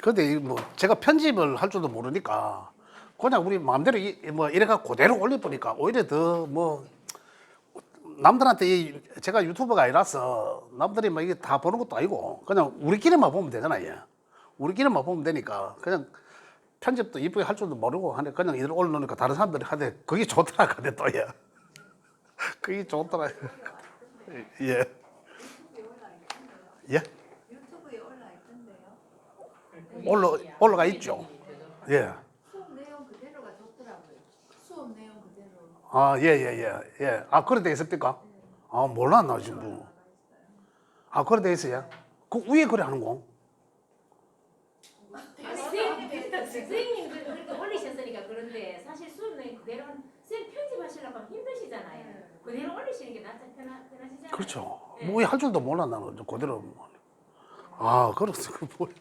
근데 뭐 제가 편집을 할 줄도 모르니까 그냥 우리 마음대로 뭐 이래가 그대로 올려보니까 오히려 더 뭐 남들한테 제가 유튜버가 아니라서 남들이 막 이게 다 보는 것도 아니고 그냥 우리끼리만 보면 되잖아요. 우리끼리만 보면 되니까 그냥 편집도 이쁘게 할 줄도 모르고 하는데 그냥 이들 올려놓으니까 다른 사람들이 하는데 그게 좋더라 근데 또 예. 그게 좋더라. 예. 예. 유튜브에 올라 있던데요. 올라가 있죠. 예. 수업 내용 그대로가 좋더라고요. 수업 내용 그대로. 아, 예, 예, 예, 예. 아, 그래 돼 있습니까? 아, 몰라, 나 지금. 아, 그래 돼 있어요? 그 위에 그래 하는 거? 선생님들 그렇게 올리셨으니까 그런데 사실 수업은 그대로 쌤 편집하시려고 하면 힘드시잖아요. 그대로 올리시는 게 편하시잖아요. 그렇죠. 뭐, 할 줄도 몰라, 나는. 그대로. 아, 그렇소. 그 뭐야.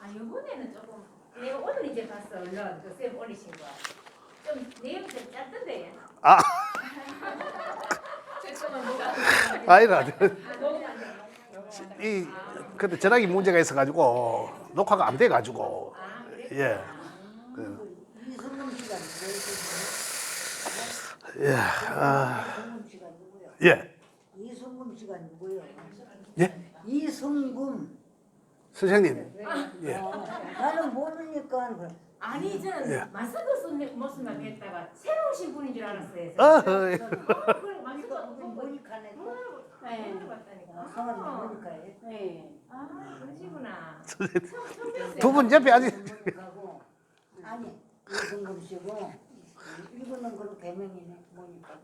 아 이번에는 조금 내가 오늘 이제 봤어 얼른 그쌤 올리신 거. 좀 내용 좀 짧던데. 아, 잠깐만 뭐가 아니라. 너무 많네. 근데 전화기 문제가 있어가지고, 녹화가 안 돼가지고. 아 그래? 예. 이성금 씨가 예. 아, 예. 이성금 씨가 누구예요? 예. 이성금. 선생님. 예. 나는 모르니까 그래. 아니 저는 예. 마스크 쓴 모습만 뵀다가 새로 오신 분인 줄 알았어요. 어허. 그래 마스크 보고 모니카네. 네. 봤다니까. 성함이 모니카예요. 네. 아 그러시구나. 두 분 옆에 아직. 모니카고 아니 이성금 씨고 이거는 그런 개명이네 모니카가.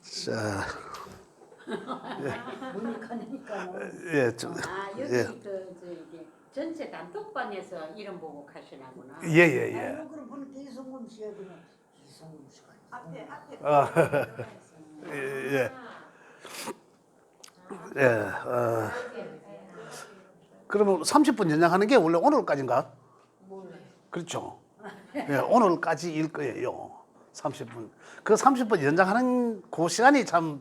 자, 모니카니까. 예, 좀. 아 여기 예. 저기 전체 단톡방에서 이름 보고 가시나구나. 예, 예, 예. 아이고 그럼 보니까 이성금 씨야 그냥 이성금 씨가. 앞에 아, 예, 예. 예, 그러면 30분 연장하는 게 원래 오늘까지인가? 그렇죠. 예, 오늘까지일 거예요. 30분. 그 30분 연장하는 그 시간이 참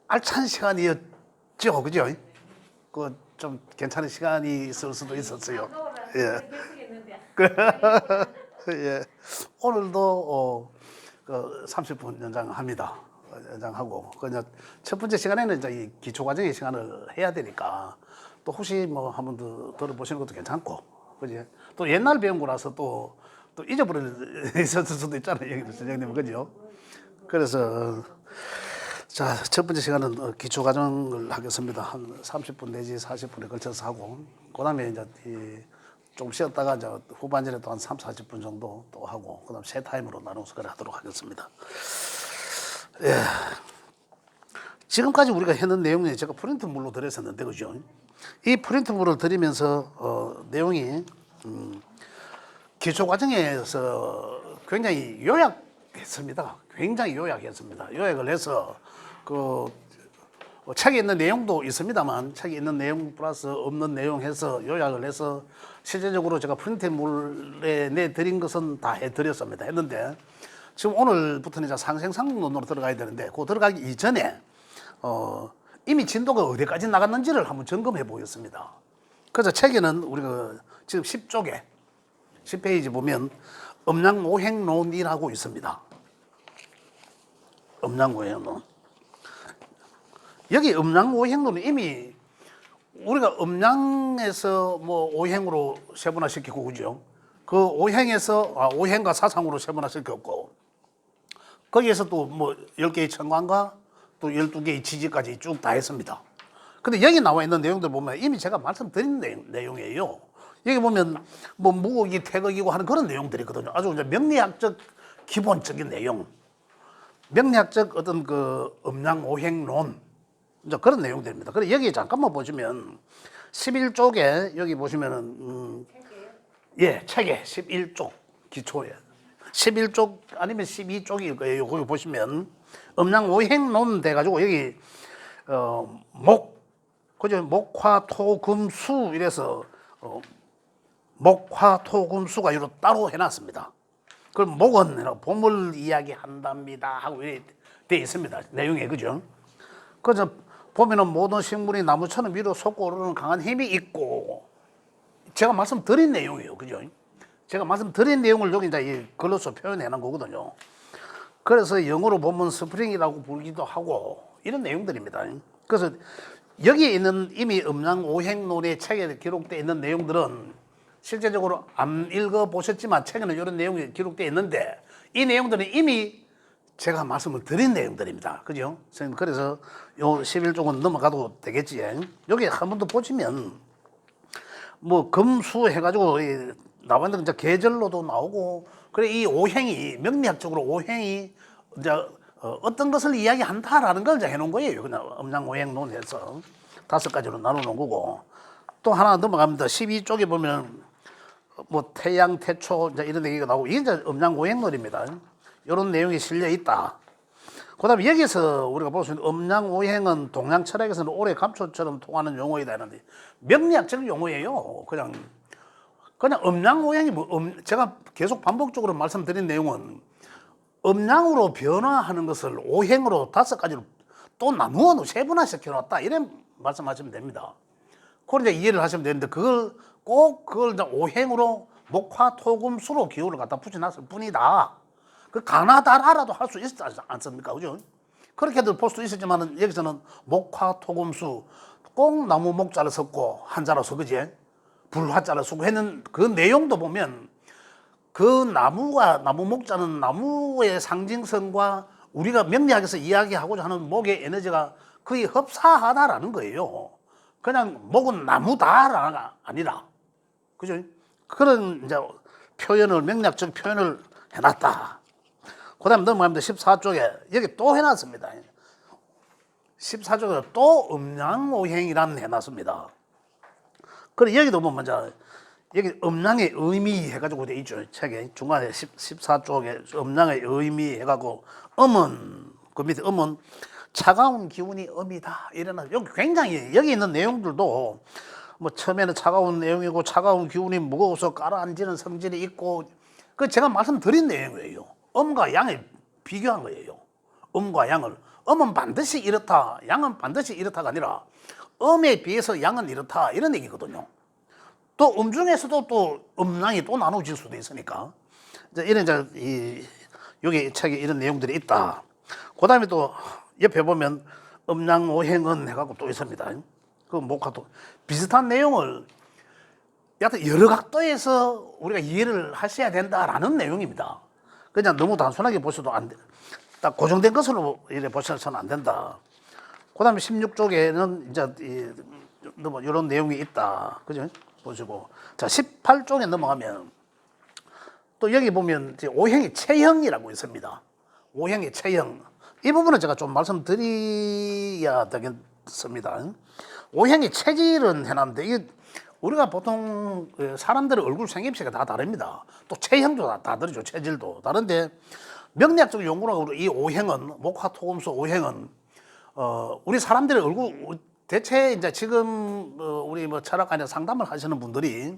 알찬 시간이었죠. 그죠? 그 좀 괜찮은 시간이 있을 수도 있었어요. 예. 예. 오늘도 그 30분 연장합니다. 연장하고 그냥 첫 번째 시간에는 이제 이 기초 과정의 시간을 해야 되니까 또 혹시 뭐 한 번 더 들어보시는 것도 괜찮고, 그지? 또 옛날 배운 거라서 또 잊어버릴 있었을 수도 있잖아요, 선생님, 그죠? 그래서 자, 첫 번째 시간은 기초 과정을 하겠습니다. 한 30분 내지 40분에 걸쳐서 하고, 그다음에 이제 좀 쉬었다가 이제 후반전에 또 한 3, 40분 정도 또 하고, 그다음 세 타임으로 나눠서 그래 하도록 하겠습니다. 예. 지금까지 우리가 했는 내용이 제가 프린트물로 드렸었는데, 그죠? 이 프린트물을 드리면서 내용이 기초 과정에서 굉장히 요약했습니다. 굉장히 요약했습니다. 요약을 해서 그 책에 있는 내용도 있습니다만, 책에 있는 내용 플러스 없는 내용 해서 요약을 해서 실제적으로 제가 프린트물에 내드린 것은 다 해드렸습니다. 했는데 지금 오늘부터는 이제 상생상론으로 들어가야 되는데, 그 들어가기 이전에 이미 진도가 어디까지 나갔는지를 한번 점검해 보겠습니다. 그래서 책에는 우리가 지금 10쪽에 10페이지 보면 음양오행론이라고 있습니다. 음양오행론. 여기 음양오행론은 이미 우리가 음양에서 뭐 오행으로 세분화시키고, 그죠? 그 오행에서 오행과 사상으로 세분화시켰고, 거기에서 또 뭐 10개의 천간과 또 12개의 지지까지 쭉 다 했습니다. 근데 여기 나와 있는 내용들 보면 이미 제가 말씀드린 내용이에요. 여기 보면 뭐 무곡이 태극이고 하는 그런 내용들이거든요. 아주 이제 명리학적 기본적인 내용, 명리학적 어떤 그 음양오행론, 이제 그런 내용들입니다. 그래 여기 잠깐만 보시면 11쪽에 여기 보시면은 예, 책에 11쪽 기초에 11쪽 아니면 12쪽일 거예요. 거기 보시면 음양오행론 돼 가지고 여기 그죠? 목화토금수 이래서 목화토금수가 이로 따로 해놨습니다. 그럼 목은 보물 이야기 한답니다 하고 돼 있습니다. 내용에, 그죠? 그래서 보면은 모든 식물이 나무처럼 위로 솟고 오르는 강한 힘이 있고, 제가 말씀드린 내용이에요. 그죠? 제가 말씀드린 내용을 여기 이제 이 글로서 표현해 놓은 거거든요. 그래서 영어로 보면 스프링이라고 부르기도 하고 이런 내용들입니다. 그래서 여기에 있는 이미 음양오행론의 책에 기록되어 있는 내용들은 실제적으로 안 읽어보셨지만 책에는 이런 내용이 기록되어 있는데, 이 내용들은 이미 제가 말씀을 드린 내용들입니다. 그죠? 그래서 요 11쪽은 넘어가도 되겠지. 여기 한 번 더 보시면 뭐 금수 해가지고 나와 있는 이제 계절로도 나오고, 그래 이 오행이 명리학적으로 오행이 이제 어떤 것을 이야기한다라는 걸 이제 해놓은 거예요. 그냥 음양오행론에서 5가지로 나눠놓은 거고, 또 하나 넘어갑니다. 12쪽에 보면 뭐 태양, 태초 이제 이런 얘기가 나오고, 이게 이제 음양오행론입니다. 이런 내용이 실려 있다. 그다음에 여기서 우리가 볼 수 있는 음양오행은 동양 철학에서는 오래 감초처럼 통하는 용어이다 하는데, 명리학적 용어예요. 그냥 음양오행이 뭐 제가 계속 반복적으로 말씀드린 내용은 음양으로 변화하는 것을 오행으로 5가지로 또 나누어 세분화시켜 놨다, 이런 말씀하시면 됩니다. 그걸 이제 이해를 하시면 되는데, 그걸 이제 오행으로 목화토금수로 기호를 갖다 붙여놨을 뿐이다. 그 가나다라라도 할 수 있지 않습니까? 그죠? 그렇게도 볼 수 있었지만 여기서는 목화토금수 꼭 나무 목자를 섞고 한자로서, 그지? 불화자를 쓰고 했는 그 내용도 보면, 그 나무 목자는 나무의 상징성과 우리가 명리학에서 이야기하고자 하는 목의 에너지가 거의 흡사하다라는 거예요. 그냥 목은 나무다가 아니라, 그죠? 그런 이제 표현을, 명리학적 표현을 해놨다. 그 다음에 넘어갑니다. 14쪽에 여기 또 해놨습니다. 14쪽에 또 음양오행이라는 해놨습니다. 그래 여기도 보면 먼저 여기 음양의 의미 해가지고 돼 있죠. 책에 중간에 14쪽에 음양의 의미 해가지고, 음은 그 밑에 음은 차가운 기운이 음이다, 이러나 여기 굉장히 여기 있는 내용들도 뭐 처음에는 차가운 내용이고, 차가운 기운이 무거워서 가라앉는 성질이 있고, 그 제가 말씀드린 내용이에요. 음과 양을 비교한 거예요. 음과 양을. 음은 반드시 이렇다, 양은 반드시 이렇다가 아니라 음에 비해서 양은 이렇다, 이런 얘기거든요. 또 중에서도 또 음양이 또 나눠질 수도 있으니까, 이런 여기 책에 이런 내용들이 있다. 그 다음에 또 옆에 보면 음양오행은 해갖고 또 있습니다. 그 목화도 비슷한 내용을 여하튼 여러 각도에서 우리가 이해를 하셔야 된다라는 내용입니다. 그냥 너무 단순하게 보셔도 안 돼. 딱 고정된 것으로 이래 보셔서는 안 된다. 그 다음에 16쪽에는 이제 이런 내용이 있다. 그죠? 보시고. 자, 18쪽에 넘어가면 또 여기 보면 이제 오행의 체형이라고 있습니다. 오행의 체형. 이 부분은 제가 좀 말씀드려야 되겠습니다. 오행의 체질은 해놨는데, 이게 우리가 보통 사람들의 얼굴 생김새가 다 다릅니다. 또 체형도 다 다르죠. 체질도 다른데, 명리학적 용어로 이 오행은, 목화토금수 오행은 우리 사람들의 얼굴, 대체 이제 지금 우리 뭐 철학관에 상담을 하시는 분들이,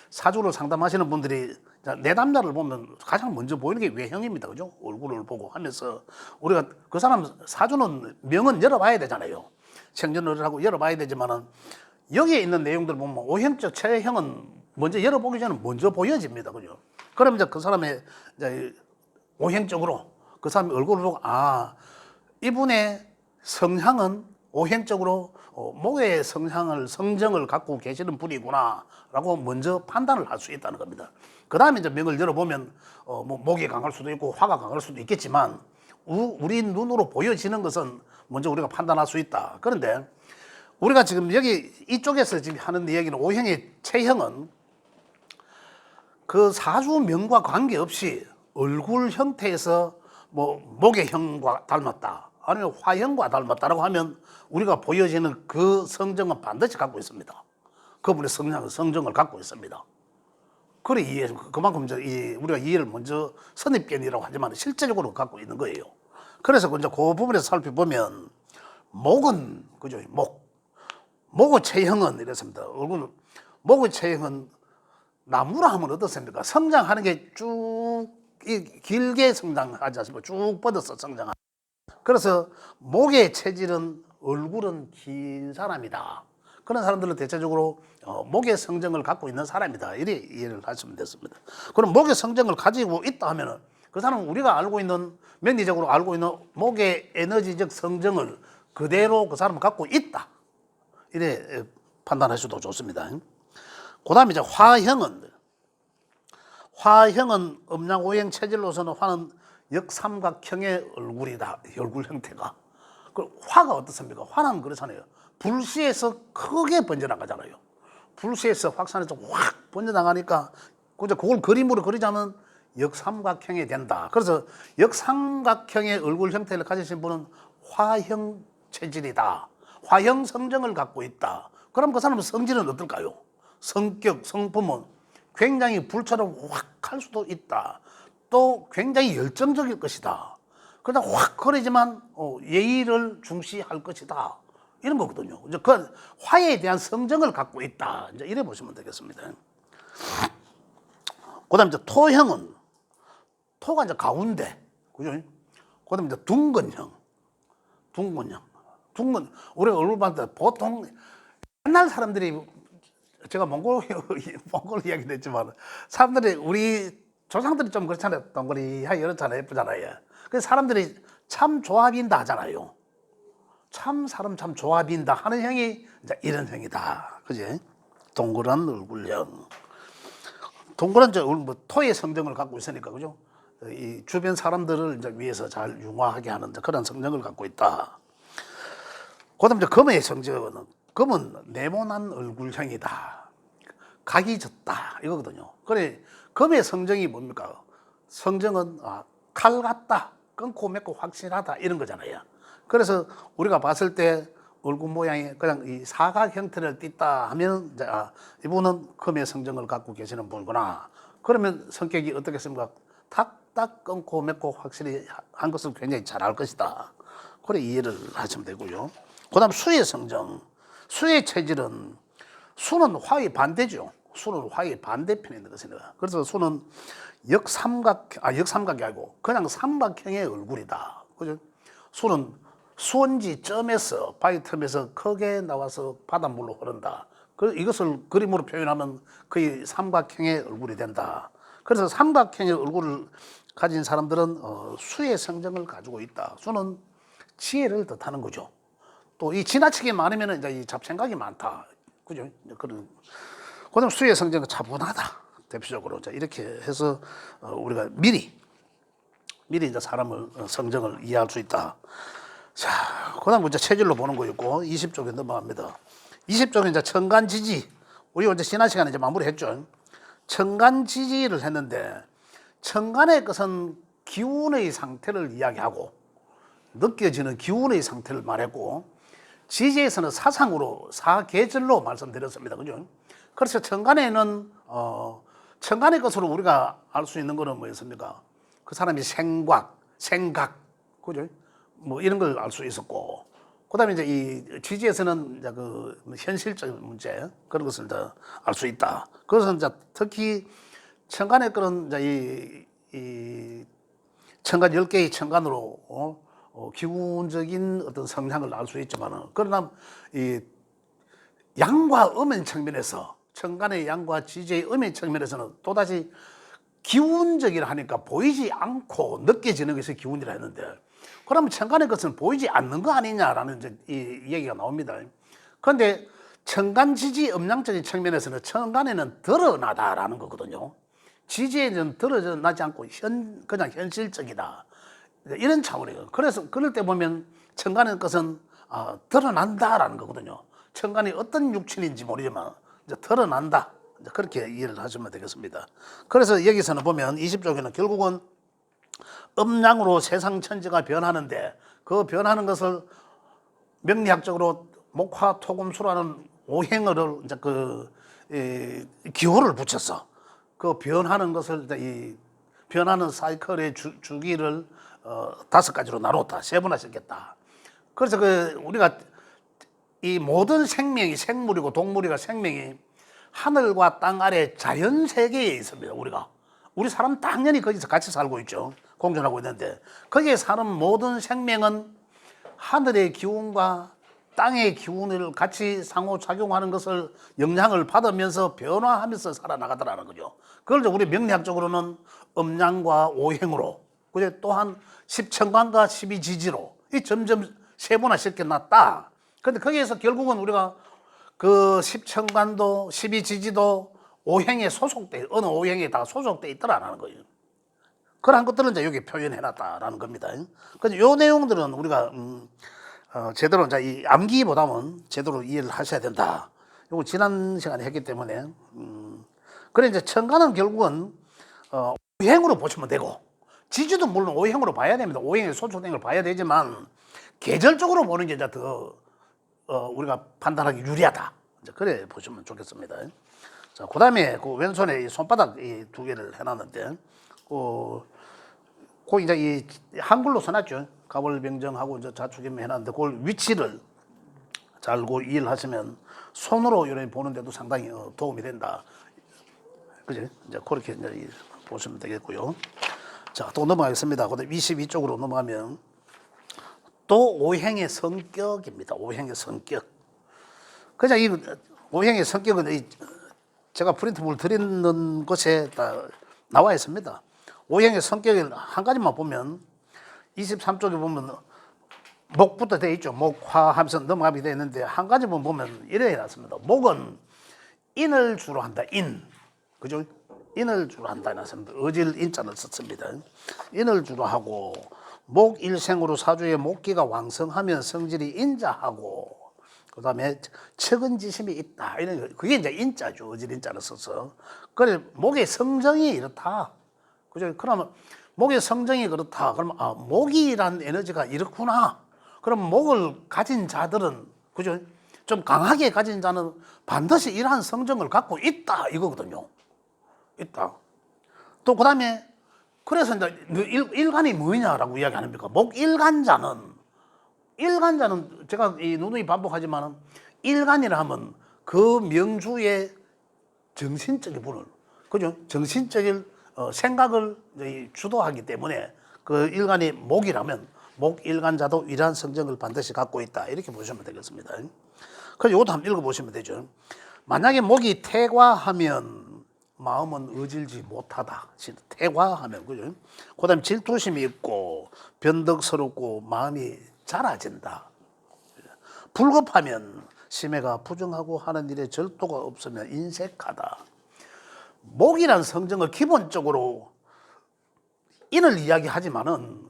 사주를 상담하시는 분들이 내담자를 보면 가장 먼저 보이는 게 외형입니다. 그죠? 얼굴을 보고 하면서 우리가 그 사람 사주는 명은 열어봐야 되잖아요. 생전을 하고 열어봐야 되지만은, 여기에 있는 내용들 보면 오행적 체형은 먼저 열어보기 전에 먼저 보여집니다. 그죠? 그럼 이제 그 사람의 이제 오행적으로 그 사람의 얼굴을 보고, 아, 이분의 성향은 오행적으로 목의 성정을 갖고 계시는 분이구나 라고 먼저 판단을 할 수 있다는 겁니다. 그 다음에 이제 명을 열어보면 뭐 목이 강할 수도 있고 화가 강할 수도 있겠지만, 우리 눈으로 보여지는 것은 먼저 우리가 판단할 수 있다. 그런데 우리가 지금 여기 이쪽에서 지금 하는 이야기는, 오행의 체형은 그 사주명과 관계없이 얼굴 형태에서 뭐 목의 형과 닮았다, 아니면 화형과 닮았다라고 하면 우리가 보여지는 그 성정은 반드시 갖고 있습니다. 그분의 성정을 갖고 있습니다. 그래 그만큼 이제 우리가 이해를 먼저 선입견이라고 하지만 실제적으로 갖고 있는 거예요. 그래서 이제 그 부분에서 살펴보면, 목은, 그죠? 목의 체형은 이렇습니다. 목의 체형은 나무라 하면 어떻습니까? 성장하는 게 쭉 길게 성장하지 않습니까? 쭉 뻗어서 성장하는. 그래서 목의 체질은 얼굴은 긴 사람이다. 그런 사람들은 대체적으로 목의 성정을 갖고 있는 사람이다. 이래 이해를 하시면 됐습니다. 그럼 목의 성정을 가지고 있다 하면은 그 사람은 우리가 알고 있는 명리적으로 알고 있는 목의 에너지적 성정을 그대로 그 사람은 갖고 있다. 이래 판단하셔도 좋습니다. 그다음에 이제 화형은 음양오행 체질로서는 화는 역삼각형의 얼굴이다. 얼굴 형태가. 그 화가 어떻습니까? 화는 그렇잖아요. 불씨에서 크게 번져나가잖아요. 불씨에서 확산해서 확 번져나가니까 그걸 그림으로 그리자면 역삼각형이 된다. 그래서 역삼각형의 얼굴 형태를 가지신 분은 화형 체질이다. 화형 성정을 갖고 있다. 그럼 그 사람의 성질은 어떨까요? 성격, 성품은 굉장히 불처럼 확 할 수도 있다. 또 굉장히 열정적일 것이다. 그러다 확 거리지만 예의를 중시할 것이다. 이런 거거든요. 이제 그 화에 대한 성정을 갖고 있다. 이제 이래 보시면 되겠습니다. 그다음 이제 토형은 토가 이제 가운데, 그죠? 그다음 이제 둥근형. 우리 얼굴 봤을 때 보통 옛날 사람들이 제가 몽골 이야기도 했지만 사람들이 우리 조상들이 좀 그렇잖아요. 동그리하게 이렇잖아요. 예쁘잖아요. 그래서 사람들이 참 좋아빈다 하잖아요. 사람 참 좋아빈다 하는 형이 이제 이런 형이다. 그지? 동그란 얼굴형. 동그란 뭐 토의 성정을 갖고 있으니까, 그죠? 이 주변 사람들을 이제 위해서 잘 융화하게 하는 그런 성정을 갖고 있다. 그다음 이제 금의 성정은 금은 네모난 얼굴형이다. 각이 졌다 이거거든요. 그래 금의 성정이 뭡니까? 성정은 칼 같다, 끊고 맺고 확실하다 이런 거잖아요. 그래서 우리가 봤을 때 얼굴 모양이 그냥 이 사각 형태를 띈다 하면 이제 이분은 금의 성정을 갖고 계시는 분이구나. 그러면 성격이 어떻겠습니까? 탁탁 끊고 맺고 확실히 한 것을 굉장히 잘 알 것이다. 그래 이해를 하시면 되고요. 그다음 수의 성정. 수의 체질은 수는 화의 반대죠. 수는 화의 반대편에 있는 것입니다. 그래서 수는 역삼각이 아니고 그냥 삼각형의 얼굴이다. 그죠? 수는 수원지 점에서 바위 틈에서 크게 나와서 바닷물로 흐른다. 이것을 그림으로 표현하면 거의 삼각형의 얼굴이 된다. 그래서 삼각형의 얼굴을 가진 사람들은 수의 성정을 가지고 있다. 수는 지혜를 뜻하는 거죠. 또 이 지나치게 많으면 이제 이 잡생각이 많다. 그죠? 그다음 수의 성정은 차분하다. 대표적으로 이렇게 해서 우리가 미리 이제 사람을 성정을 이해할 수 있다. 자, 그다음 이제 체질로 보는 거 있고 20쪽에 넘어갑니다. 20쪽은 이제 천간지지. 우리 이제 지난 시간에 이제 마무리했죠. 천간지지를 했는데 천간의 것은 기운의 상태를 이야기하고 느껴지는 기운의 상태를 말했고 지지에서는 사상으로 사계절로 말씀드렸습니다. 그죠? 그래서 천간에는 천간의 것으로 우리가 알 수 있는 거는 뭐였습니까? 그 사람이 생각, 그죠? 뭐 이런 걸 알 수 있었고, 그다음에 이제 이 지지에서는 이제 그 현실적인 문제 그런 것을 알 수 있다. 그것은 이제 특히 천간의 그런 이제 이 천간 10개의 천간으로 기운적인 어떤 성향을 알 수 있지만은 그러나 이 양과 음의 측면에서 천간의 양과 지지의 음의 측면에서는 또다시 기운적이라 하니까 보이지 않고 느껴지는 것이 기운이라 했는데 그러면 천간의 것은 보이지 않는 거 아니냐라는 이제 이 얘기가 나옵니다. 그런데 천간 지지 음양적인 측면에서는 천간에는 드러나다라는 거거든요. 지지에는 드러나지 않고 그냥 현실적이다. 이런 차원이에요. 그래서 그럴 때 보면 천간의 것은 드러난다라는 거거든요. 천간이 어떤 육친인지 모르지만 이제 드러난다. 이제 그렇게 이해를 하시면 되겠습니다. 그래서 여기서는 보면 20쪽에는 결국은 음양으로 세상 천지가 변하는데 그 변하는 것을 명리학적으로 목화 토금수라는 오행어를 이제 기호를 붙여서 그 변하는 것을 이 변하는 사이클의 주기를 5가지로 나눴다. 세분화시켰다. 그래서 우리가 이 모든 생명이 생물이고 동물이가 생명이 하늘과 땅 아래 자연 세계에 있습니다. 우리 사람 당연히 거기서 같이 살고 있죠. 공존하고 있는데 거기에 사는 모든 생명은 하늘의 기운과 땅의 기운을 같이 상호작용하는 것을 영향을 받으면서 변화하면서 살아나가더라는 거죠. 그걸 이제 우리 명리학적으로는 음양과 오행으로, 그제 또한 십천간과 십이지지로 이 점점 세분화시켜 놨다. 근데 거기에서 결국은 우리가 그 십천간도 십이지지도 오행에 소속돼, 어느 오행에 다 소속돼 있더라는 거예요. 그런 것들은 이제 여기 표현해 놨다라는 겁니다. 그래서 요 내용들은 우리가 제대로 이제 이 암기보다는 제대로 이해를 하셔야 된다. 요거 지난 시간에 했기 때문에 그래 이제 천간은 결국은 오행으로 보시면 되고 지지도 물론 오행으로 봐야 됩니다. 오행에 소속된 걸 봐야 되지만 계절적으로 보는 게 이제 더 우리가 판단하기 유리하다. 이제 그래 보시면 좋겠습니다. 자, 그다음에 그 왼손에 이 손바닥 이 두 개를 해놨는데 그 이제 이 한글로 써놨죠. 가월병정하고 이제 자축임 해놨는데 그걸 위치를 잘 이해를 하시면 손으로 이렇게 보는데도 상당히 도움이 된다. 그죠? 이제 그렇게 이제 보시면 되겠고요. 자, 또 넘어가겠습니다. 그다음 22쪽으로 넘어가면 또 오행의 성격입니다. 오행의 성격. 그냥 이 오행의 성격은 이 제가 프린트물 드리는 것에 다 나와 있습니다. 오행의 성격을 한 가지만 보면 23쪽에 보면 목부터 되어 있죠. 목화 하면서 넘어가게 되어 있는데 한 가지만 보면 이래 해놨습니다. 목은 인을 주로 한다. 인. 그죠? 인을 주로 한다 해놨습니다. 어질 인자를 썼습니다. 인을 주로 하고 목일생으로 사주의 목기가 왕성하면 성질이 인자하고 그 다음에 척은지심이 있다. 이런 그게 이제 인자죠. 어질 인자를 써서. 그래 목의 성정이 이렇다. 그죠? 그러면 목의 성정이 그렇다. 그러면 목이란 에너지가 이렇구나. 그럼 목을 가진 자들은 그죠? 좀 강하게 가진 자는 반드시 이러한 성정을 갖고 있다 이거거든요. 있다. 또 그다음에 그래서 이제 일간이 뭐냐라고 이야기하는겁니까? 목일간자는 제가 이 누누이 반복하지만 일간이라 하면 그 명주의 정신적인 분을 그죠? 정신적인 생각을 주도하기 때문에 그 일간이 목이라면 목일간자도 이러한 성정을 반드시 갖고 있다 이렇게 보시면 되겠습니다. 그래서 이것도 한번 읽어보시면 되죠. 만약에 목이 태과하면 마음은 어질지 못하다. 태과하면 그죠? 그다음 질투심이 있고 변덕스럽고 마음이 잦아진다. 불급하면 심해가 부정하고 하는 일에 절도가 없으면 인색하다. 목이란 성정을 기본적으로 인을 이야기하지만은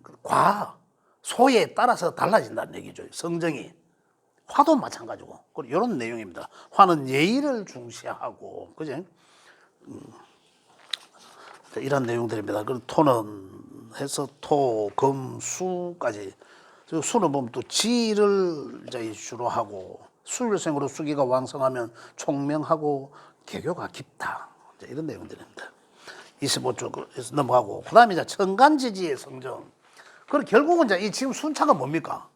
소에 따라서 달라진다는 얘기죠. 성정이. 화도 마찬가지고. 이런 내용입니다. 화는 예의를 중시하고, 그지? 이런 내용들입니다. 그리고 토는 해서 토, 금, 수까지. 수는 보면 또 지를 이제 주로 하고, 수일생으로 수기가 왕성하면 총명하고 개교가 깊다. 이런 내용들입니다. 25쪽에서 넘어가고, 그 다음에 이제 천간지지의 성정. 그럼 결국은 이제 이 지금 순차가 뭡니까?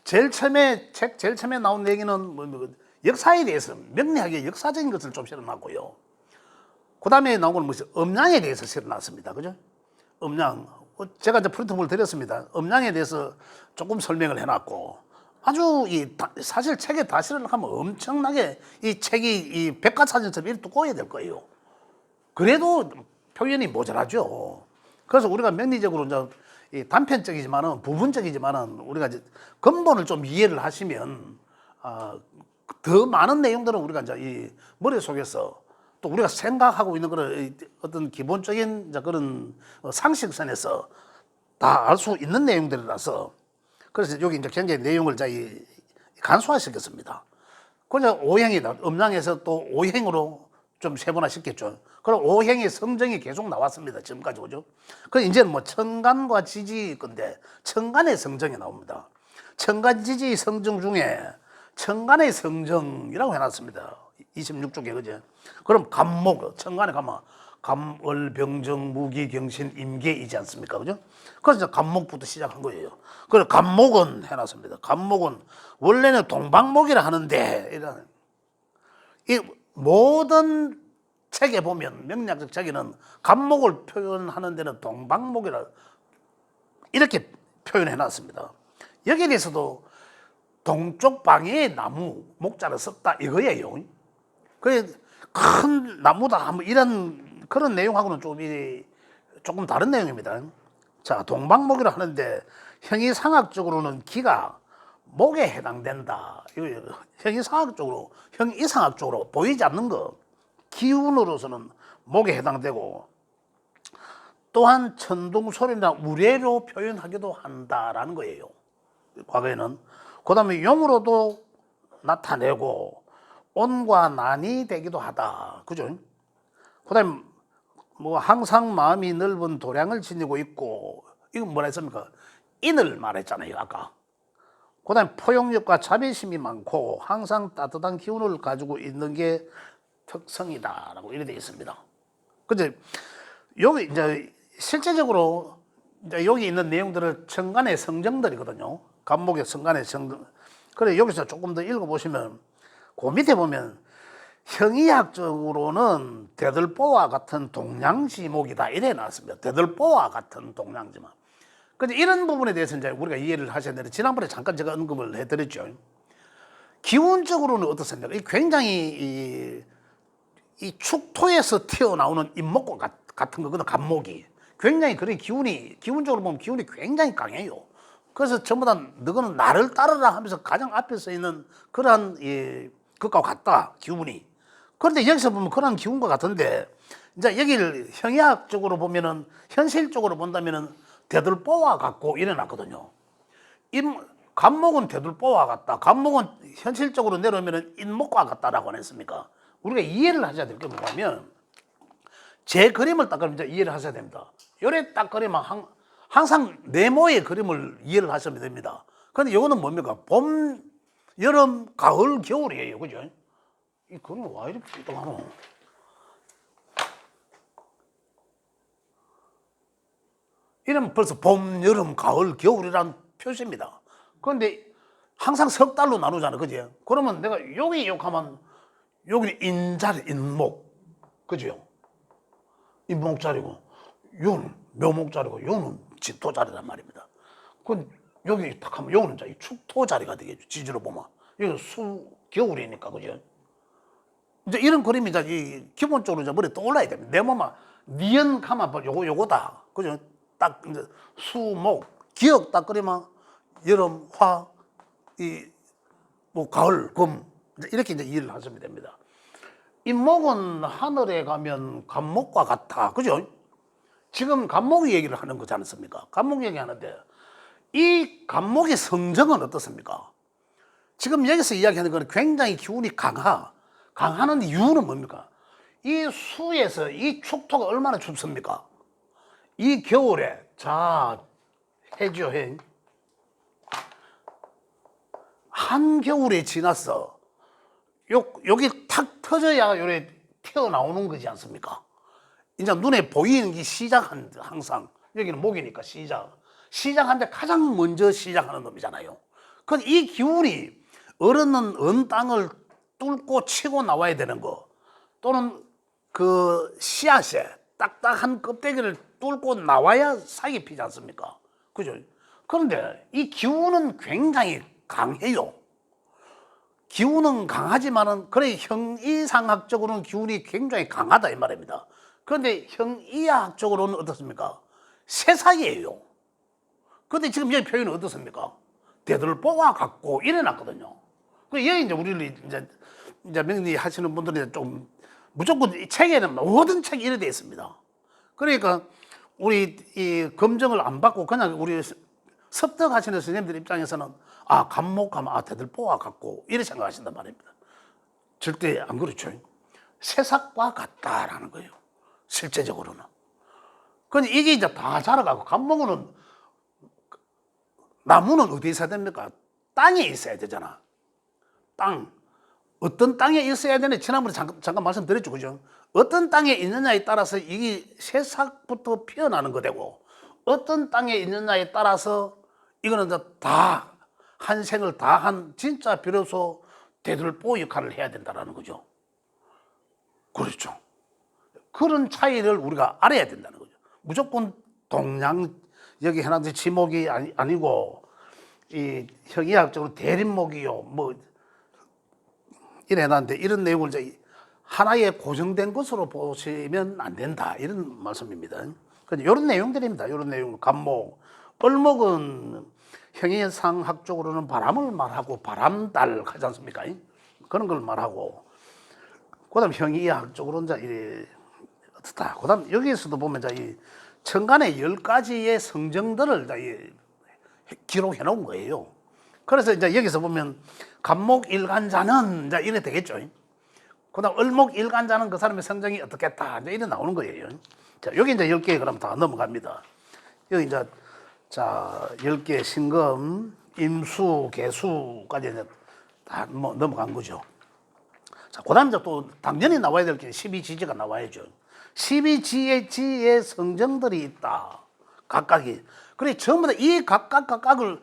제일 처음에 나온 얘기는 역사에 대해서 명리학의 역사적인 것을 좀 실어놨고요. 그 다음에 나온 건 뭐죠? 음양에 대해서 실어놨습니다. 그죠? 음양. 제가 이제 프린트물 드렸습니다. 음양에 대해서 조금 설명을 해놨고, 아주 사실 책에 다시를 하면 엄청나게 이 책이 이 백과사전처럼 이렇게 두꺼워야 될 거예요. 그래도 표현이 모자라죠. 그래서 우리가 명리적으로 이제 단편적이지만은 부분적이지만은 우리가 이제 근본을 좀 이해를 하시면 더 많은 내용들은 우리가 이제 이 머릿속에서 또 우리가 생각하고 있는 그런 어떤 기본적인 이제 그런 상식선에서 다 알 수 있는 내용들이라서 그래서 여기 이제 굉장히 내용을 이제 간소화시켰습니다. 그래서 오행이다. 음양에서 또 오행으로 좀 세분화시켰죠. 그럼 오행의 성정이 계속 나왔습니다. 지금까지 오죠. 그래서 이제는 뭐 천간과 지지 건데 천간의 성정이 나옵니다. 천간지지 성정 중에 천간의 성정이라고 해놨습니다. 26쪽에 그죠. 그럼 간목 천간에 가면 감월병정 무기경신 임계이지 않습니까? 그죠? 그래서 간목부터 시작한 거예요. 그래서 간목은 해놨습니다. 간목은 원래는 동방목이라 하는데 이런 이 모든 책에 보면 명리학적 책에는 간목을 표현하는 데는 동방목이라 이렇게 표현해 놨습니다. 여기에 대해서도 동쪽 방해의 나무 목자를 썼다 이거예요. 큰 나무다 뭐 이런 그런 내용하고는 조금 다른 내용입니다. 자, 동방목이라 하는데 형이상학적으로는 기가 목에 해당된다. 이거 형이상학적으로, 형이상학적으로 보이지 않는 거 기운으로서는 목에 해당되고 또한 천둥소리나 우레로 표현하기도 한다라는 거예요. 과거에는. 그 다음에 용으로도 나타내고 온과 난이 되기도 하다. 그죠? 그 다음에 뭐 항상 마음이 넓은 도량을 지니고 있고 이건 뭐라 했습니까? 인을 말했잖아요 아까. 그 다음에 포용력과 자비심이 많고 항상 따뜻한 기운을 가지고 있는 게 특성이다 라고 이렇게 되어 있습니다. 근데 여기 이제 실제적으로 이제 여기 있는 내용들을 천간의 성정들이거든요. 간목의 성간의 성정. 그래 여기서 조금 더 읽어보시면 그 밑에 보면 형이학적으로는 대들보와 같은 동양지목이다 이래 나왔습니다. 대들보와 같은 동양지목. 근데 이런 부분에 대해서 이제 우리가 이해를 하셔야 되는데 지난번에 잠깐 제가 언급을 해드렸죠. 기운적으로는 어떻습니까? 굉장히 이 축토에서 튀어나오는 인목과 같은 거거든. 간목이 굉장히 그런 기운적으로 보면 기운이 굉장히 강해요. 그래서 전부 다 너는 나를 따르라 하면서 가장 앞에 서 있는 그러한 그것과 같다 기운이. 그런데 여기서 보면 그런 기운과 같은데 이제 여기를 형이학적으로 보면은 현실적으로 본다면은 대들보와 같고 일어났거든요. 간목은 대들보와 같다. 간목은 현실적으로 내려오면은 인목과 같다라고 안 했습니까? 우리가 이해를 하셔야 될 게 뭐냐면 제 그림을 딱 그리면 이제 이해를 하셔야 됩니다. 요래 딱 그리면 항상 네모의 그림을 이해를 하시면 됩니다. 그런데 이거는 뭡니까? 봄, 여름, 가을, 겨울이에요. 그죠? 이 그림이 왜 이렇게 삐뚤하노? 이러면 벌써 봄, 여름, 가을, 겨울이란 표시입니다. 그런데 항상 석 달로 나누잖아. 그지? 그러면 내가 여기 욕하면 여기는 인자리, 인목. 그죠? 인목자리고, 요는 묘목자리고, 요는 지토자리란 말입니다. 그 여기 딱 하면 요는 이제 축토자리가 되겠죠. 지지로 보면. 여기 겨울이니까. 그죠? 이제 이런 그림이 이제 기본적으로 이제 머리에 떠올라야 됩니다. 내 몸만 니은 가만 요거다. 그죠? 딱 이제 수목 기억 딱 그리면 여름 뭐 가을 금 이렇게 이제 이해를 하시면 됩니다. 인목은 하늘에 가면 간목과 같아. 그죠? 지금 간목 얘기를 하는 거지 않습니까? 간목 얘기하는데 이 간목의 성정은 어떻습니까? 지금 여기서 이야기하는 건 굉장히 기운이 강하는 이유는 뭡니까? 이 수에서 이 축토가 얼마나 춥습니까? 이 겨울에 자 해죠 해. 한겨울에 지났어. 여기 탁 터져야 요래 튀어나오는 거지 않습니까? 이제 눈에 보이는 게 시작한다. 항상 여기는 목이니까 시작하는데 가장 먼저 시작하는 놈이잖아요. 그럼 이 기운이 얼은 땅을 뚫고 치고 나와야 되는 거 또는 그 씨앗에 딱딱한 껍데기를 뚫고 나와야 싹이 피지 않습니까? 그죠? 그런데 이 기운은 굉장히 강해요. 기운은 강하지만은 그래 형이상학적으로는 기운이 굉장히 강하다 이 말입니다. 그런데 형이학적으로는 어떻습니까? 새싹이에요. 그런데 지금 여기 표현은 어떻습니까? 대들보와 같고 이래놨거든요. 그 여기 이제 우리를 이제 명리 하시는 분들이 좀 무조건 이 책에는 모든 책이 이래 돼 있습니다. 그러니까 우리 이 검증을 안 받고 그냥 우리 습득하시는 선생님들 입장에서는 간목하면 대들보와 같고 이렇게 생각하신단 말입니다. 절대 안 그렇죠. 새싹과 같다라는 거예요. 실제적으로는. 근데 이게 이제 다 자라가고 간목은 나무는 어디에 있어야 됩니까? 땅에 있어야 되잖아. 땅. 어떤 땅에 있어야 되는지 지난번에 잠깐 말씀드렸죠. 그죠? 어떤 땅에 있느냐에 따라서 이게 새싹부터 피어나는 거 되고 어떤 땅에 있느냐에 따라서 이거는 이제 다 한 생을 다 한 진짜 비로소 대들보 역할을 해야 된다는 거죠. 그렇죠. 그런 차이를 우리가 알아야 된다는 거죠. 무조건 동양 여기 해놨는데 지목이 아니고 이 형이학적으로 대립목이요 뭐 이래 놨는데 이런 내용을 이제 하나의 고정된 것으로 보시면 안 된다 이런 말씀입니다. 이런 내용들입니다. 이런 내용 간목, 을목은 형이상학적으로는 바람을 말하고 바람달 하지 않습니까? 그런 걸 말하고 그다음 형이학적으로는 이제 이래 어떻다. 그다음 여기에서도 보면 이제 이 천간의 10가지의 성정들을 이제 기록해 놓은 거예요. 그래서 이제 여기서 보면 간목 일간자는 이제 이래 되겠죠. 그다음 을목 일간자는 그 사람의 성정이 어떻겠다. 이제 이래 나오는 거예요. 자, 여기 이제 10개 그럼 다 넘어갑니다. 여기 이제 자, 10개 신금, 임수, 개수까지 이제 다 넘어간 거죠. 자, 그다음 이제 또 당연히 나와야 될 게 12지지가 나와야죠. 12지의 성정들이 있다. 각각이. 그래 전부 다 이 각각을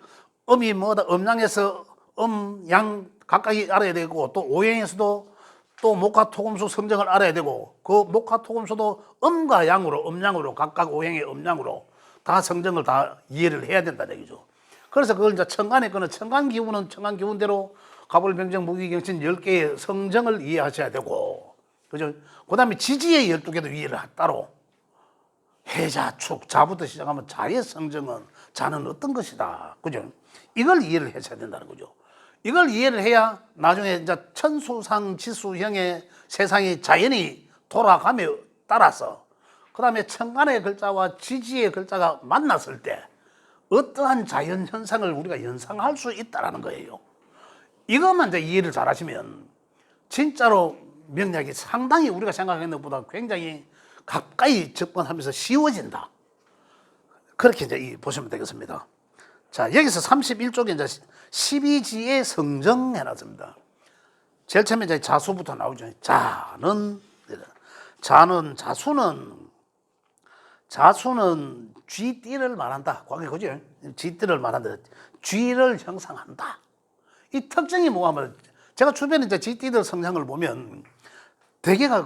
음이 뭐다 음양에서 음양 각각이 알아야 되고 또 오행에서도 또 목화토금수 성정을 알아야 되고 그 목화토금수도 음과 양으로 음양으로 각각 오행의 음양으로 다 성정을 다 이해를 해야 된다는 얘기죠. 그래서 그걸 이제 천간에 거는 천간 기운은 천간 기운대로 갑을병정 무기경신 10개의 성정을 이해하셔야 되고 그죠? 그다음에 지지의 12개도 이해를 따로 해자, 축, 자부터 시작하면 자의 성정은 자는 어떤 것이다. 그죠? 이걸 이해를 하셔야 된다는 거죠. 이걸 이해를 해야 나중에 이제 천수상 지수형의 세상이 자연히 돌아가며 따라서 그 다음에 천간의 글자와 지지의 글자가 만났을 때 어떠한 자연 현상을 우리가 연상할 수 있다는 거예요. 이것만 이제 이해를 잘 하시면 진짜로 명리학이 상당히 우리가 생각하는 것보다 굉장히 가까이 접근하면서 쉬워진다. 그렇게 이제 보시면 되겠습니다. 자, 여기서 31쪽에 이제 12지의 성정 해놨습니다. 제일 처음에 이제 자수부터 나오죠. 자수는 쥐띠를 말한다. 과거에 그죠? 쥐띠를 말한다. 쥐를 형상한다. 이 특징이 뭐가 하면 제가 주변에 이제 쥐띠들 성향을 보면 대개가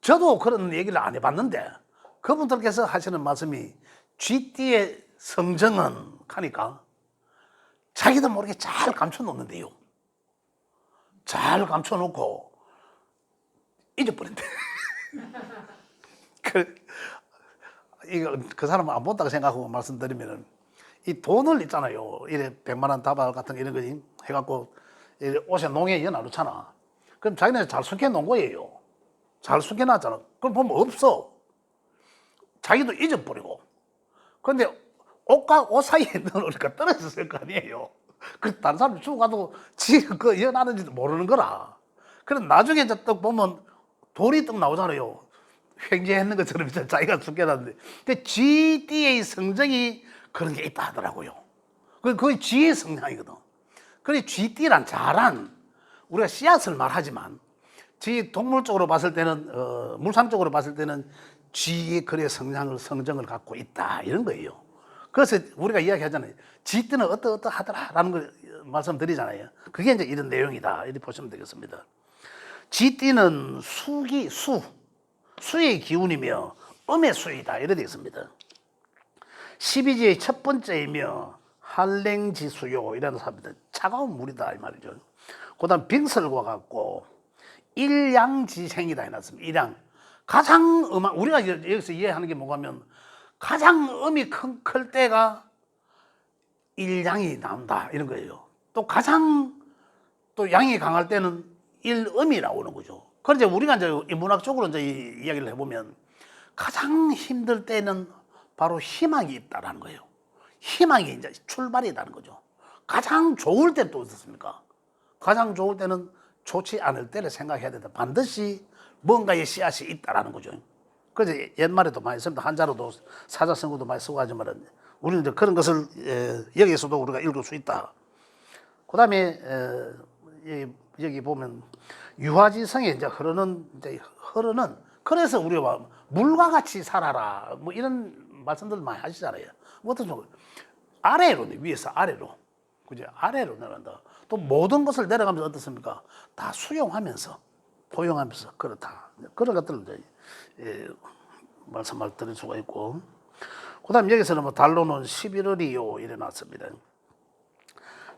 저도 그런 얘기를 안 해봤는데 그분들께서 하시는 말씀이 쥐띠의 성정은 하니까 자기도 모르게 잘 감춰놓는데요. 잘 감춰놓고 잊어버린대. 그 사람은 안 본다고 생각하고 말씀드리면은 이 돈을 있잖아요. 이래 100만 원 다발 같은 거 이런 거 해갖고 옷에 농에 연하놓잖아. 그럼 자기네 잘 숨겨 놓은 거예요. 잘 숨겨놨잖아. 그럼 보면 없어. 자기도 잊어버리고. 근데 옷과 옷 사이에 넣어놓으니까 떨어졌을 거 아니에요. 그 다른 사람 주고 가도 지금 그 연하는지도 모르는 거라. 그럼 나중에 이제 또 보면 돌이 또 나오잖아요. 횡재했는 것처럼 이제 자기가 숨겨놨는데. 근데 쥐띠의 성정이 그런 게 있다 하더라고요. 그게 쥐의 성향이거든. 그래 쥐띠란 자란 우리가 씨앗을 말하지만 쥐 동물 쪽으로 봤을 때는 물상 쪽으로 봤을 때는 쥐의 그래 성정을 갖고 있다 이런 거예요. 그래서 우리가 이야기하잖아요. 쥐띠는 어떠하더라라는 걸 말씀드리잖아요. 그게 이제 이런 내용이다 이렇게 보시면 되겠습니다. 쥐띠는 수의 기운이며 음의 수이다 이렇게 되겠습니다. 12지의 첫 번째이며 한랭지수요 이라는 사람입니다. 차가운 물이다 이 말이죠. 그다음 빙설과 같고 일양지생이다 해놨습니다. 일양 가장 우리가 여기서 이해하는 게 뭐냐면 가장 음이 클 때가 일양이 나온다 이런 거예요. 또 가장 또 양이 강할 때는 일음이 나오는 거죠. 그런데 우리가 이제 인문학적으로 이제 이야기를 해보면 가장 힘들 때는 바로 희망이 있다라는 거예요. 희망이 이제 출발이라는 거죠. 가장 좋을 때는 또 어떻습니까? 가장 좋을 때는 좋지 않을 때를 생각해야 된다. 반드시 뭔가의 씨앗이 있다라는 거죠. 그래서 옛말에도 많이 씁니다. 한자로도 사자성어도 많이 쓰고 하지만 우리는 이제 그런 것을 여기에서도 우리가 읽을 수 있다. 그 다음에 여기 보면 유화지성에 이제 흐르는 그래서 우리가 물과 같이 살아라 뭐 이런 말씀들 많이 하시잖아요. 어떤 쪽 아래로 위에서 아래로 그죠? 아래로 내려간다. 또 모든 것을 내려가면서 어떻습니까? 다 수용하면서 포용하면서 그렇다. 그런 것들을 이제 말씀을 드릴 수가 있고 그다음 여기서는 뭐 달로는 11월이요 이래 놨습니다.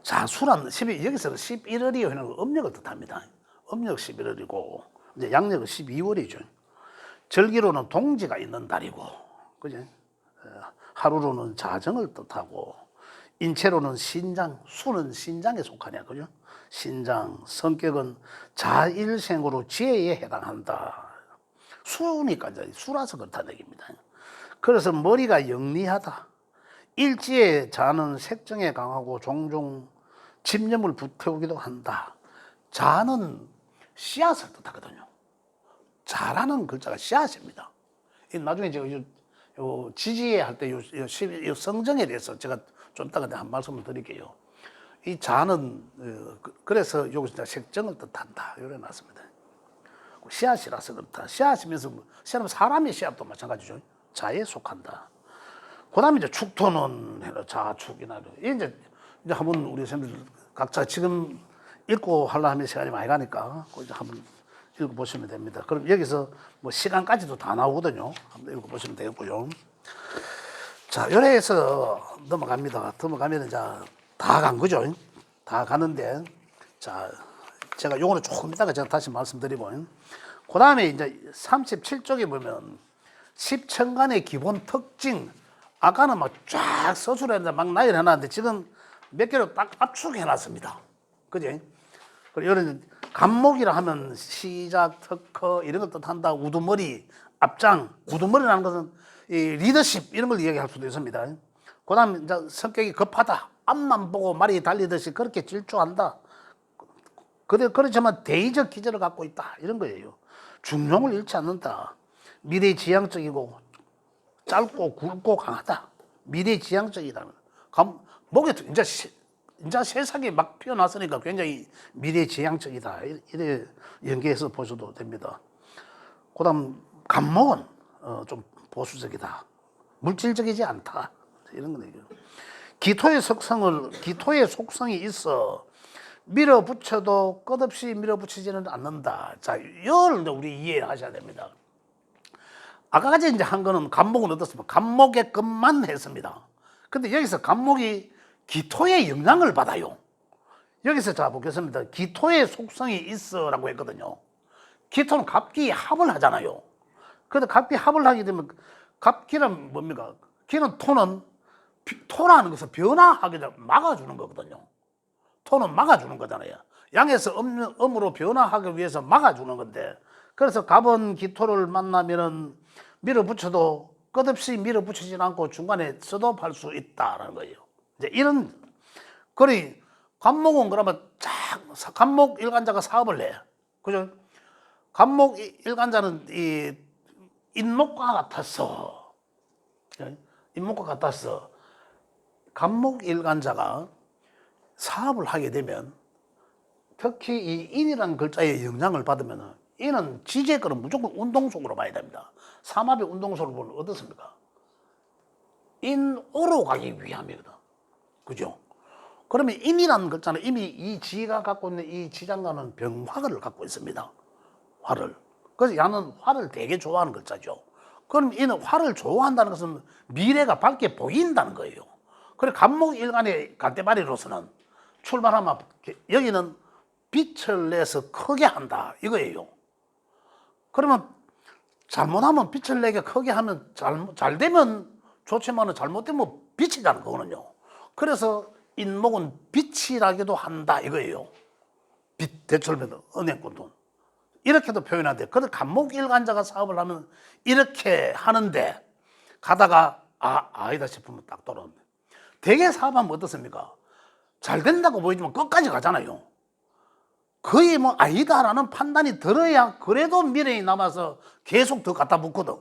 자수란 여기서 11월이 하는 음력을 뜻합니다. 음력 11월이고 이제 양력은 12월이죠. 절기로는 동지가 있는 달이고, 그죠? 하루로는 자정을 뜻하고, 인체로는 신장, 수는 신장에 속하냐, 그죠? 신장, 성격은 자일생으로 지혜에 해당한다. 수니까 이제 수라서 그렇다는 얘기입니다. 그래서 머리가 영리하다. 일지에 자는 색정에 강하고 종종 집념을 불태우기도 한다. 자는 씨앗을 뜻하거든요. 자라는 글자가 씨앗입니다. 나중에 요 지지에 할 때 요 성정에 대해서 제가 좀 이따가 한 말씀을 드릴게요. 이 자는 그래서 여기서 색정을 뜻한다. 이래 놨습니다. 씨앗이라서 그렇다. 씨앗이면서 씨앗은 사람의 씨앗도 마찬가지죠. 자에 속한다. 그다음에 이제 축토는 자축이나 이제 한번 우리 선생님들 각자 지금 읽고 하려 하면 시간이 많이 가니까 이제 한번 읽어보시면 됩니다. 그럼 여기서 뭐 시간까지도 다 나오거든요. 한번 읽어보시면 되겠고요. 자, 요래해서 넘어갑니다. 넘어가면 이제 다 간 거죠. 다 가는데, 자, 제가 요거는 조금 이따가 제가 다시 말씀드리고, 그 다음에 이제 37쪽에 보면 10천간의 기본 특징, 아까는 막 쫙 서술했는데 막 나열해 놨는데 지금 몇 개로 딱 압축해 놨습니다. 그지? 그리고 이런 간목이라 하면 시작, 특허 이런 걸 뜻한다. 우두머리, 앞장, 우두머리라는 것은 이 리더십 이런 걸 이야기할 수도 있습니다. 그 다음에 이제 성격이 급하다. 앞만 보고 말이 달리듯이 그렇게 질주한다. 그렇지만 대의적 기질을 갖고 있다. 이런 거예요. 중용을 잃지 않는다. 미래지향적이고 짧고 굵고 강하다. 미래지향적이다. 목에 이제 세상이 막 피어났으니까 굉장히 미래지향적이다. 이래 연계해서 보셔도 됩니다. 그다음 간목은 좀 보수적이다. 물질적이지 않다. 이런 거예요. 기토의 속성이 있어 밀어붙여도 끝없이 밀어붙이지는 않는다. 자, 이걸 우리 이해하셔야 됩니다. 아까까지 이제 한 거는 간목은 어떻습니까? 간목의 것만 했습니다. 근데 여기서 간목이 기토의 영향을 받아요. 여기서 자 보겠습니다. 기토의 속성이 있어라고 했거든요. 기토는 갑기 합을 하잖아요. 그런데 갑기 합을 하게 되면 갑기는 뭡니까? 기는 토라는 것은 변화하게 되면 막아주는 거거든요. 토는 막아주는 거잖아요. 양에서 음으로 변화하기 위해서 막아주는 건데, 그래서 갑은 기토를 만나면은 밀어붙여도 끝없이 밀어붙이지 않고 중간에 스톱할 수 있다라는 거예요. 이제 이런, 그리 간목은 그러면 간목 일간자가 사업을 해. 그죠? 간목 일간자는 이 인목과 같았어. 인목과 같았어. 간목 일간자가 사업을 하게 되면 특히 이 인이라는 글자의 영향을 받으면 인은 지지의 거는 무조건 운동속으로 봐야 됩니다. 삼합의 운동속으로 보면 어떻습니까? 인으로 가기 위함이거든. 그죠? 그러면 인이라는 글자는 이미 이 지가 갖고 있는 이 지장과는 병화를 갖고 있습니다. 화를. 그래서 야는 화를 되게 좋아하는 글자죠. 그럼 이는 화를 좋아한다는 것은 미래가 밝게 보인다는 거예요. 그래 간목 일간의 간대바리로서는 출발하면 여기는 빛을 내서 크게 한다 이거예요. 그러면 잘못하면 빛을 내게 크게 하면 잘 되면 좋지만 잘못되면 빛이라는 거거든요. 그래서 인목은 빛이라기도 한다 이거예요. 빛, 대철매도 은행꾼돈 이렇게도 표현하는데, 그래도 간목일간자가 사업을 하면 이렇게 하는데 가다가 아니다 싶으면 딱 돌아옵니다. 대개 사업하면 어떻습니까? 잘 된다고 보이지만 끝까지 가잖아요. 거의 뭐 아니다라는 판단이 들어야 그래도 미래에 남아서 계속 더 갖다 붙거든.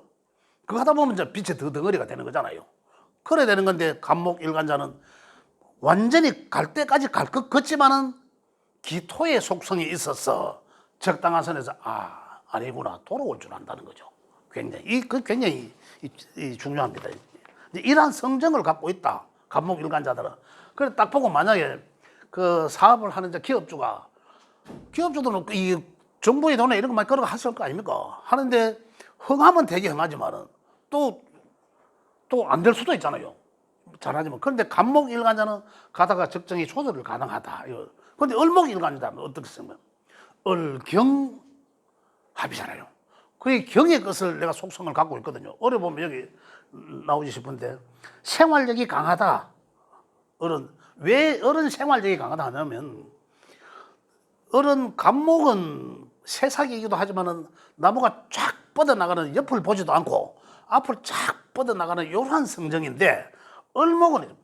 그거 하다 보면 이제 빛의 더 덩어리가 되는 거잖아요. 그래야 되는 건데 간목일간자는 완전히 갈 때까지 갈 것 같지만은 기토의 속성이 있어서 적당한 선에서 아니구나 돌아올 줄 안다는 거죠. 굉장히 중요합니다. 이러한 성정을 갖고 있다. 간목일간자들은. 그래 딱 보고 만약에 그 사업을 하는 기업주들은 이 정부의 돈에 이런 것만 걸어 하실 거 아닙니까? 하는데 흥하면 되게 흥하지만은 또 안 될 수도 있잖아요. 잘하지만 그런데 간목일간자는 가다가 적정히 조절을 가능하다. 그런데 을목일간자는 어떻게 쓰면 을경합이잖아요. 그게 경의 것을 내가 속성을 갖고 있거든요. 어려 보면 여기 나오지 싶은데 생활력이 강하다. 을은 왜 을은 생활력이 강하다 하냐면 을은 간목은 새싹이기도 하지만은 나무가 쫙 뻗어나가는 옆을 보지도 않고 앞을 쫙 뻗어나가는 이러한 성정인데 을목은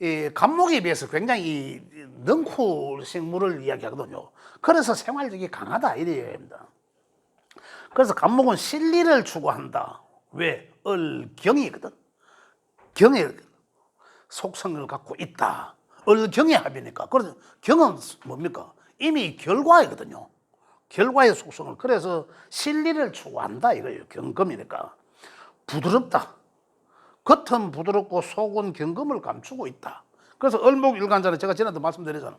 이 간목에 비해서 굉장히 능쿨 생물을 이야기하거든요. 그래서 생활력이 강하다 이래야 합니다. 그래서 간목은 실리를 추구한다. 왜? 을경이거든. 경의 속성을 갖고 있다. 을경의 합이니까. 그래서 경은 뭡니까? 이미 결과이거든요. 결과의 속성을. 그래서 실리를 추구한다 이거예요. 경금이니까. 부드럽다. 겉은 부드럽고 속은 경금을 감추고 있다. 그래서 을목일간자는 제가 지난번에 말씀드렸잖아요.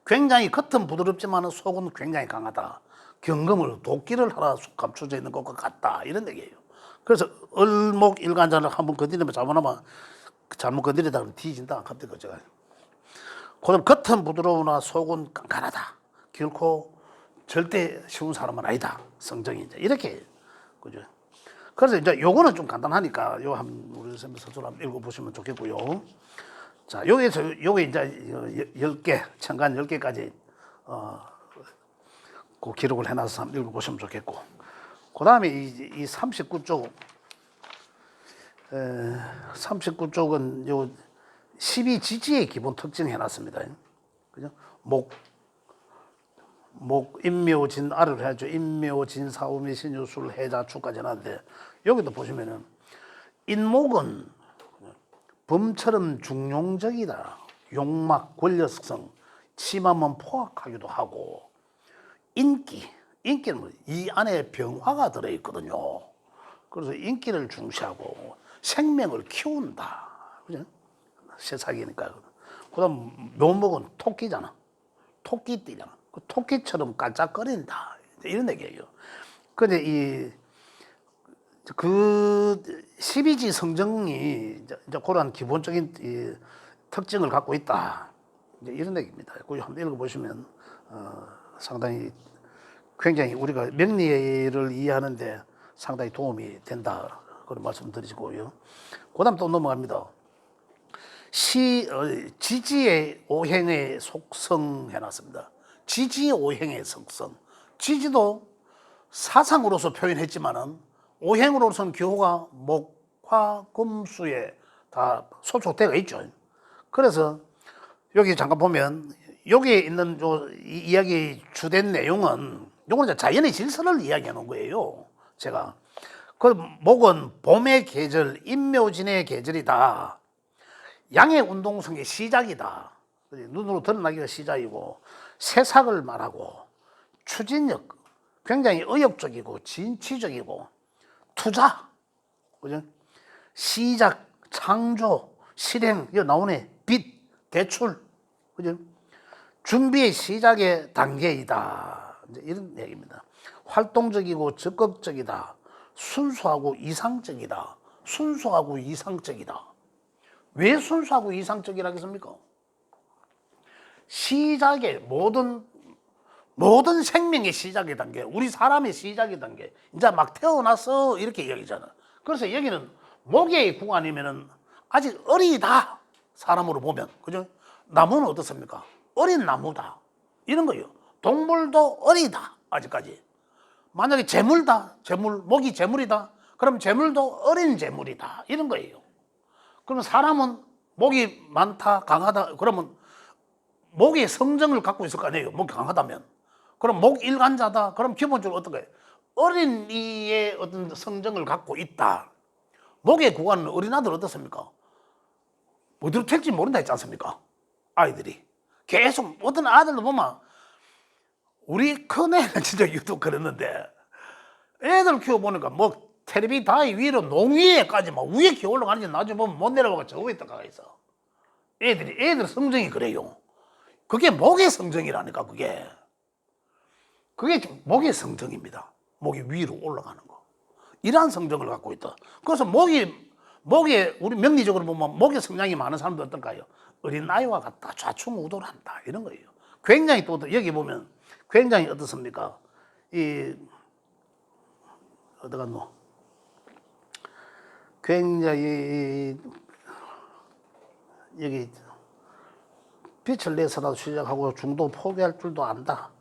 굉장히 겉은 부드럽지만 속은 굉장히 강하다. 경금을 도끼를 하나 감춰져 있는 것과 같다. 이런 얘기예요. 그래서 을목일간자를 한번 건드리면 잘못 건드리다 보면 뒤진다. 갑자기 제가. 그다음 겉은 부드러우나 속은 깐깐하다. 결코 절대 쉬운 사람은 아니다. 성정이 이제 이렇게 그죠. 그래서 이제 요거는 좀 간단하니까 요 한번 우리 선생님 서술 한번 읽어보시면 좋겠고요. 자, 요게 이제 10개, 천간 10개까지 그 기록을 해놔서 한번 읽어보시면 좋겠고. 그 다음에 이 39쪽, 39쪽은 요 12지지의 기본 특징 해놨습니다. 그죠? 임묘진 아를 해야죠. 임묘진 사오미 신유술 해자 축까지 해놨는데 여기도 보시면은 인목은 범처럼 중용적이다. 용막, 권력성, 심하면 포악하기도 하고 인기는 이 안에 병화가 들어있거든요. 그래서 인기를 중시하고 생명을 키운다. 그죠? 새싹이니까. 그 다음 묘목은 토끼잖아. 토끼띠잖아. 그 토끼처럼 깔짝거린다. 이런 얘기예요. 근데 그 12지 성정이 이제 그러한 기본적인 이 특징을 갖고 있다. 이제 이런 얘기입니다. 그거 한번 읽어보시면 상당히 굉장히 우리가 명리를 이해하는데 상당히 도움이 된다. 그런 말씀드리고요. 그 다음 또 넘어갑니다. 지지의 오행의 속성 해놨습니다. 지지의 오행의 속성. 지지도 사상으로서 표현했지만은 오행으로서는 기호가 목, 화, 금, 수에 다 소속되어 있죠. 그래서 여기 잠깐 보면 여기에 있는 이 이야기 주된 내용은 요거는 자연의 질서를 이야기해 놓은 거예요. 제가 그 목은 봄의 계절, 임묘진의 계절이다. 양의 운동성의 시작이다. 눈으로 드러나기가 시작이고 새싹을 말하고 추진력, 굉장히 의욕적이고 진취적이고 투자, 그죠? 시작, 창조, 실행, 이거 나오네. 빚, 대출, 그죠? 준비의 시작의 단계이다. 이제 이런 얘기입니다. 활동적이고 적극적이다. 순수하고 이상적이다. 순수하고 이상적이다. 왜 순수하고 이상적이라겠습니까? 시작의 모든 생명의 시작의 단계, 우리 사람의 시작의 단계, 이제 막 태어났어 이렇게 얘기잖아. 그래서 여기는 목의 구간이면은 아직 어리다. 사람으로 보면, 그죠? 나무는 어떻습니까? 어린 나무다. 이런 거예요. 동물도 어리다. 아직까지. 만약에 재물다. 목이 재물이다. 그럼 재물도 어린 재물이다. 이런 거예요. 그러면 사람은 목이 많다, 강하다. 그러면 목의 성정을 갖고 있을 거 아니에요. 목이 강하다면. 그럼 목일간자다. 그럼 기본적으로 어떤 거예요? 어린이의 어떤 성정을 갖고 있다. 목의 구간은 어린아들 어떻습니까? 어디로 튈지 모른다 했지 않습니까? 아이들이. 계속 어떤 아들도 보면 우리 큰애는 진짜 유독 그랬는데 애들 키워보니까 뭐 텔레비 다이 위로 농위에까지 막 위에 키워 올라가는지 나중에 보면 못 내려가고 저 위에 떠가 있어. 애들 성정이 그래요. 그게 목의 성정이라니까 그게 목의 성정입니다. 목이 위로 올라가는 거. 이러한 성정을 갖고 있다. 그래서 목이 목에 우리 명리적으로 보면 목에 성향이 많은 사람도 어떨까요? 어린 아이와 같다, 좌충우돌 한다 이런 거예요. 굉장히 또 여기 보면 굉장히 어떻습니까? 이 어디 갔노? 굉장히 여기 빛을 내서라도 시작하고 중도 포기할 줄도 안다.